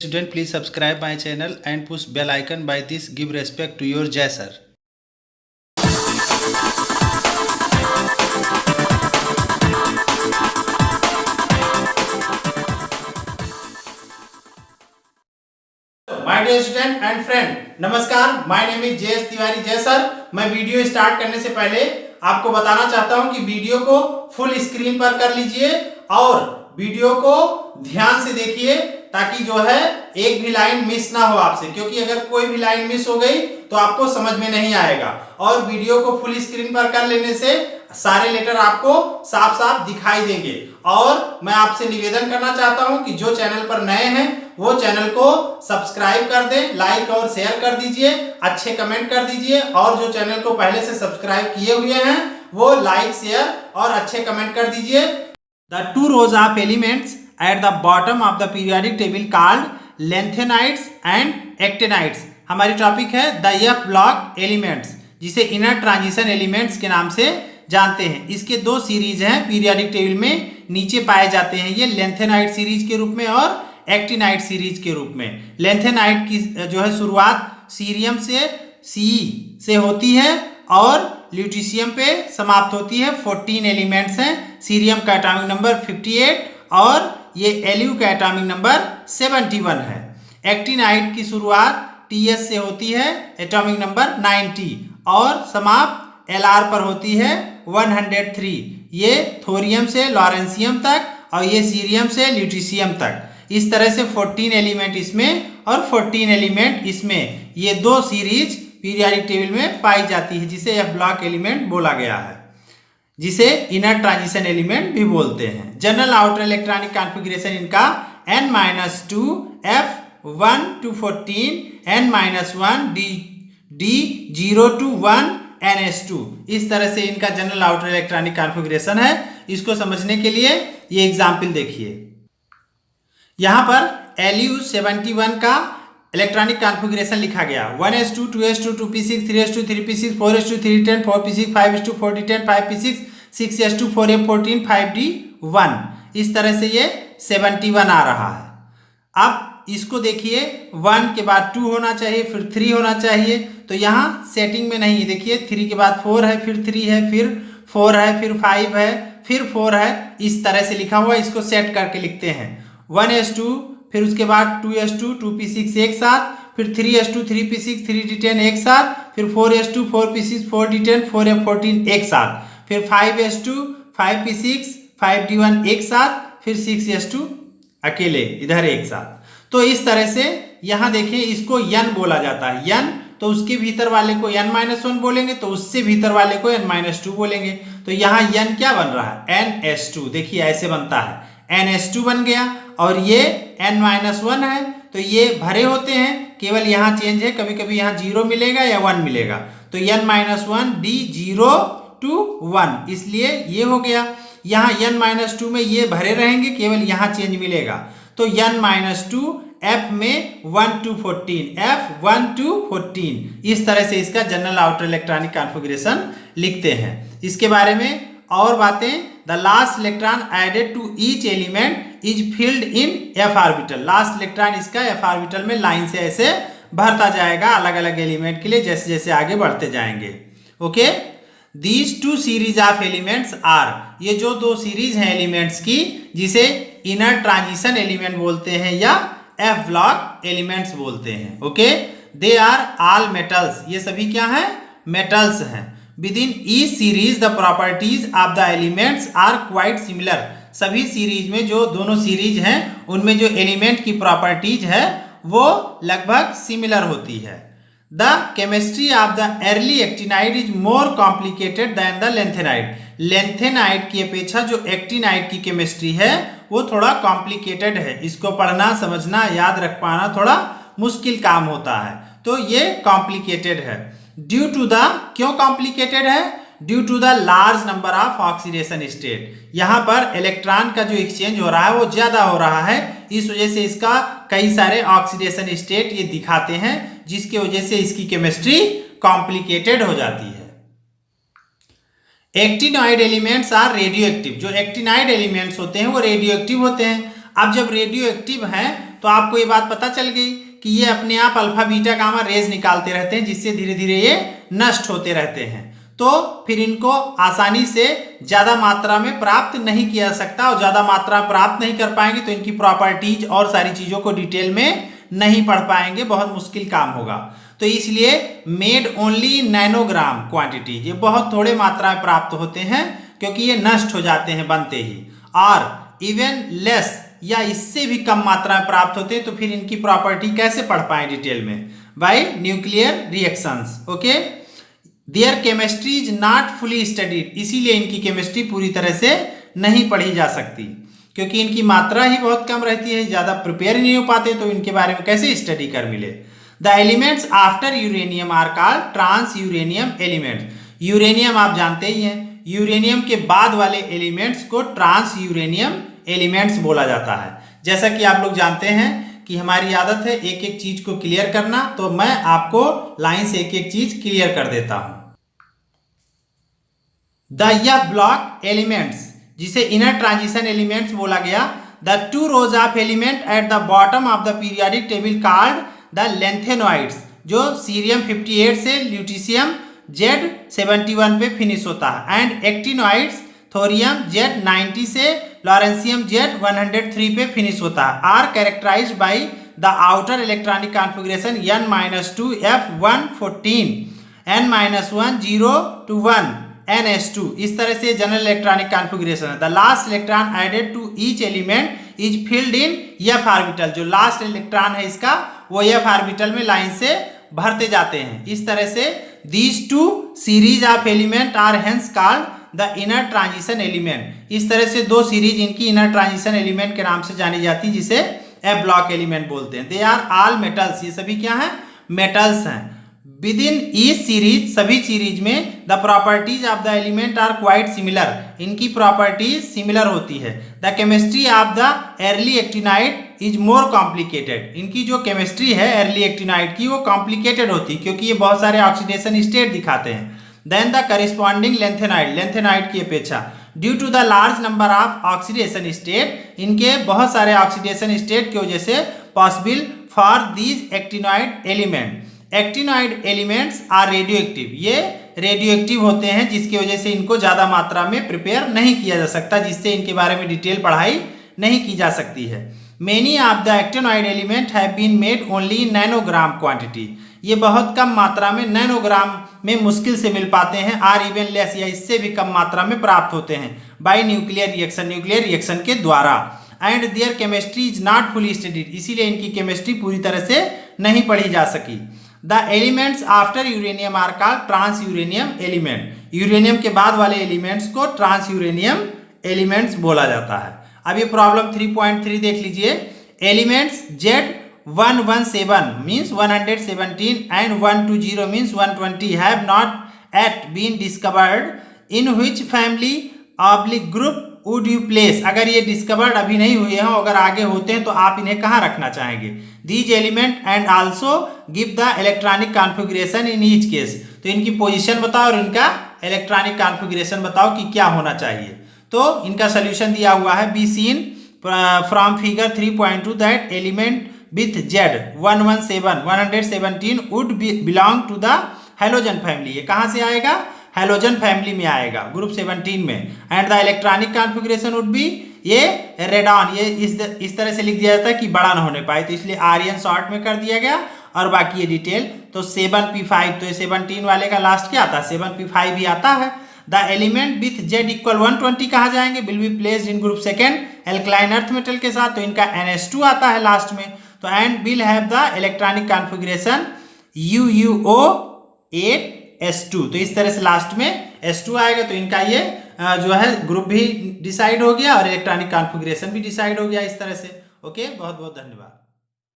Student, please subscribe my channel and push bell icon. By this, give respect to your Jai sir. My dear student and friend, नमस्कार। My name is J S Tiwari Jai sir. मैं video start करने से पहले आपको बताना चाहता हूं कि वीडियो को फुल स्क्रीन पर कर लीजिए और वीडियो को ध्यान से देखिए ताकि जो है एक भी लाइन मिस ना हो आपसे, क्योंकि अगर कोई भी लाइन मिस हो गई तो आपको समझ में नहीं आएगा। और वीडियो को फुल स्क्रीन पर कर लेने से सारे लेटर आपको साफ साफ दिखाई देंगे। और मैं आपसे निवेदन करना चाहता हूं कि जो चैनल पर नए हैं वो चैनल को सब्सक्राइब कर दें, लाइक और शेयर कर दीजिए, अच्छे कमेंट कर दीजिए। और जो चैनल को पहले से सब्सक्राइब किए हुए हैं वो लाइक, शेयर और अच्छे कमेंट कर दीजिए। The two rows of elements at the bottom of the periodic table called lanthanides and actinides। हमारी टॉपिक है द एफ ब्लॉक एलिमेंट्स, जिसे इनर ट्रांजिशन एलिमेंट्स के नाम से जानते हैं। इसके दो सीरीज हैं पीरियोडिक टेबल में, नीचे पाए जाते हैं ये लैंथेनाइड सीरीज के रूप में और एक्टिनाइड सीरीज के रूप में। लैंथेनाइड की जो है शुरुआत सीरियम से सी से होती है और ल्यूटीशियम पे समाप्त होती है। 14 एलिमेंट्स हैं। सीरियम का एटॉमिक नंबर 58 और ये एल्यू का एटॉमिक नंबर 71 है। एक्टिनाइड की शुरुआत टीएस से होती है, एटॉमिक नंबर 90 और समाप्त एलआर पर होती है 103। ये थोरियम से लॉरेंसियम तक और ये सीरियम से ल्यूटीशियम तक। इस तरह से 14 एलिमेंट इसमें और 14 एलिमेंट इसमें, ये दो सीरीज पीरियोडिक टेबल में पाई जाती है, जिसे एफ ब्लॉक एलिमेंट बोला गया है, जिसे इनर ट्रांजिशन एलिमेंट भी बोलते हैं। जनरल आउटर इलेक्ट्रॉनिक कॉन्फ़िगरेशन इनका n-2 F1 to 14 n-1 D0 to 1 NS2। इस तरह से इनका जनरल आउटर इलेक्ट्रॉनिक कॉन्फ़िगरेशन है। इसको समझने के लिए ये एग्जाम्पल देखिए। यहाँ पर Lu71 का इलेक्ट्रॉनिक कॉन्फ़िगरेशन लिखा गया 1s2 2s2 2p6 3s2 3p6 4s2 3d10 4p6 5s2 4d10 5p6 6s2 4f14 5d1। इस तरह से ये 71 आ रहा है। अब इसको देखिए, 1 के बाद 2 होना चाहिए, फिर 3 होना चाहिए, तो यहाँ सेटिंग में नहीं है। देखिए 3 के बाद 4 है, फिर 3 है, फिर 4 है, फिर 5 है, फिर 4 है। इस तरह से लिखा हुआ, इसको सेट करके लिखते हैं 1s2, फिर उसके बाद 2s2 2p6 एक साथ, फिर 3s2 3p6 3d10 एक साथ, फिर 4s2 4p6 4d10 4f14 एक साथ, फिर 5s2 5p6 5d1 एक साथ, फिर 6s2 अकेले इधर एक साथ। तो इस तरह से यहाँ देखें, इसको n बोला जाता है। n तो उसके भीतर वाले को n-1 बोलेंगे, तो उससे भीतर वाले को n-2 बोलेंगे। तो यहाँ n क्या बन रहा है? ns2। देखिए ऐसे बनता है, ns2 बन गया। और ये n-1 है, तो ये भरे होते हैं, केवल यहाँ चेंज है, कभी कभी यहाँ 0 मिलेगा या 1 मिलेगा। तो n-1 D0 to 1, इसलिए ये हो गया। यहाँ n-2 में ये भरे रहेंगे, केवल यहाँ चेंज मिलेगा। तो n-2 F में 1 to 14, F1 to 14। इस तरह से इसका जनरल आउटर इलेक्ट्रॉनिक कॉन्फ़िगरेशन लिखते हैं। इसके बारे में और बातें, the last electron added to each element is filled in F orbital. Last electron इसका एफ ऑर्बिटल में लाइन से ऐसे भरता जाएगा अलग अलग एलिमेंट के लिए, जैसे जैसे आगे बढ़ते जाएंगे। Okay, these two series of elements are, ये जो दो सीरीज हैं एलिमेंट्स की, जिसे इनर ट्रांजिशन एलिमेंट बोलते हैं या एफ ब्लॉक एलिमेंट्स बोलते हैं। Okay, they are all metals, ये सभी क्या हैं? मेटल्स हैं। Within each series the properties of the elements are quite similar। सभी सीरीज में, जो दोनों सीरीज हैं उनमें जो एलिमेंट की प्रॉपर्टीज है वो लगभग सिमिलर होती है। The chemistry of the early actinide is more complicated than the lanthanide। Lanthanide की अपेक्षा जो एक्टिनाइड की केमिस्ट्री है वो थोड़ा कॉम्प्लिकेटेड है। इसको पढ़ना, समझना, याद रख पाना थोड़ा मुश्किल काम होता है, तो ये कॉम्प्लिकेटेड है। ड्यू टू द, क्यों कॉम्प्लिकेटेड है? Due to the large number of oxidation state. यहाँ पर इलेक्ट्रॉन का जो एक्सचेंज हो रहा है वो ज्यादा हो रहा है, इस वजह से इसका कई सारे ऑक्सीडेशन स्टेट ये दिखाते हैं, जिसकी वजह से इसकी केमिस्ट्री कॉम्प्लिकेटेड हो जाती है। Actinoid elements are radioactive. जो एक्टिनाइड एलिमेंट्स होते हैं वो रेडियो एक्टिव होते हैं। अब जब रेडियो एक्टिव हैं तो आपको ये बात पता चल गई कि ये अपने आप अल्फा बीटा गामा रेज निकालते रहते हैं, जिससे धीरे धीरे ये नष्ट होते रहते हैं। तो फिर इनको आसानी से ज्यादा मात्रा में प्राप्त नहीं किया जा सकता, और ज्यादा मात्रा प्राप्त नहीं कर पाएंगे तो इनकी प्रॉपर्टीज और सारी चीजों को डिटेल में नहीं पढ़ पाएंगे, बहुत मुश्किल काम होगा। तो इसलिए मेड ओनली नैनोग्राम क्वांटिटी, ये बहुत थोड़े मात्रा में प्राप्त होते हैं क्योंकि ये नष्ट हो जाते हैं बनते ही, और इवन लेस या इससे भी कम मात्रा में प्राप्त होते हैं। तो फिर इनकी प्रॉपर्टी कैसे पढ़ पाए डिटेल में? By nuclear reactions. Okay, their chemistry is not fully studied, इसीलिए इनकी केमिस्ट्री पूरी तरह से नहीं पढ़ी जा सकती क्योंकि इनकी मात्रा ही बहुत कम रहती है, ज़्यादा प्रिपेयर नहीं हो पाते, तो इनके बारे में कैसे स्टडी कर मिले। The elements after uranium are called transuranium elements. Uranium आप जानते ही हैं, यूरेनियम के बाद वाले एलिमेंट्स को ट्रांस यूरेनियम एलिमेंट्स बोला जाता है। जैसा कि आप लोग जानते हैं कि हमारी आदत है एक एक चीज को क्लियर करना, तो मैं आपको लाइन से एक एक चीज क्लियर कर देता हूं। द यह ब्लॉक एलिमेंट्स, जिसे इनर ट्रांजिशन एलिमेंट्स बोला गया, the two rows of element at the bottom of the periodic table called the lanthanoids, जो सीरियम 58 से ल्यूटीशियम Z71 पे फिनिश होता है, एंड एक्टिनॉइड्स थोरियम Z90 से लॉरेंसियम Z103 पे फिनिश होता है, are characterised by the outer electronic configuration N-2 F114 N-1 0 to 1 NS2। इस तरह से जनरल इलेक्ट्रॉनिक कॉन्फ़िगरेशन है। The last electron added to each element is filled in F orbital, जो last electron है इसका वो F ऑर्बिटल में लाइन से भरते जाते हैं। इस तरह से these two series of element are hence called the inner transition element. इस तरह से दो सीरीज इनकी इनर ट्रांजिशन एलिमेंट के नाम से जानी जाती है, जिसे एफ ब्लॉक एलिमेंट बोलते हैं। दे आर ऑल मेटल्स, ये सभी क्या हैं? मेटल्स हैं। विद इन ईच सीरीज, सभी सीरीज में the properties of the element are quite similar, इनकी प्रॉपर्टीज सिमिलर होती है। The chemistry of the early actinide is more complicated, इनकी जो केमिस्ट्री है अर्ली एक्टिनाइड की वो कॉम्प्लिकेटेड होती है क्योंकि ये बहुत सारे ऑक्सीडेशन स्टेट दिखाते हैं देन द करिस्पॉन्डिंग लेंथेनाइड की अपेक्षा। Due to the large number of oxidation state, इनके बहुत सारे ऑक्सीडेशन स्टेट की वजह से possible for these actinoid element. Actinoid elements are radioactive, ये रेडियो एक्टिव होते हैं जिसकी वजह से इनको ज़्यादा मात्रा में प्रिपेयर नहीं किया जा सकता, जिससे इनके बारे में डिटेल पढ़ाई नहीं की जा सकती है। Many of the actinoid element have been made only in nanogram quantity, ये बहुत कम मात्रा में नैनोग्राम में मुश्किल से मिल पाते हैं, आर इवन लेस या इससे भी कम मात्रा में प्राप्त होते हैं बाय न्यूक्लियर रिएक्शन के द्वारा। And their chemistry is not fully studied, इसीलिए इनकी केमिस्ट्री पूरी तरह से नहीं पढ़ी जा सकी। The elements after uranium are called transuranium element, uranium के बाद वाले एलिमेंट्स को ट्रांस यूरेनियम एलिमेंट्स बोला जाता है। अब ये प्रॉब्लम 3.3 देख लीजिए। Elements Z117 means 117 and 120 means 120 have not yet been discovered, in which family oblique group would you place, अगर ये डिस्कवर्ड अभी नहीं हुए हैं, अगर आगे होते हैं तो आप इन्हें कहाँ रखना चाहेंगे। These element and also give the electronic configuration in each case, तो इनकी पोजीशन बताओ और इनका इलेक्ट्रॉनिक कॉन्फ़िगरेशन बताओ कि क्या होना चाहिए। तो इनका सोल्यूशन दिया हुआ है, be seen from figure 3.2 that element with Z117 would belong to the halogen family, ये कहाँ से आएगा? हेलोजन फैमिली में आएगा, ग्रुप 17 में। And the electronic configuration would be, ये रेडॉन, ये इस तरह से लिख दिया जाता है कि बड़ा ना होने पाए, तो इसलिए आर्यन शॉर्ट में कर दिया गया, और बाकी ये डिटेल तो 7p5, तो ये 17 वाले का लास्ट क्या आता है? 7p5 भी आता है। The element with Z equal 120 कहाँ जाएंगे? Will be placed in group second alkaline earth metal के साथ, तो इनका NH2 आता है लास्ट में। तो and will have the electronic configuration UuO8S2, तो इस तरह से लास्ट में S2 आएगा, तो इनका ये जो है ग्रुप भी डिसाइड हो गया और इलेक्ट्रॉनिक कॉन्फ़िगरेशन भी डिसाइड हो गया इस तरह से। ओके, बहुत बहुत धन्यवाद।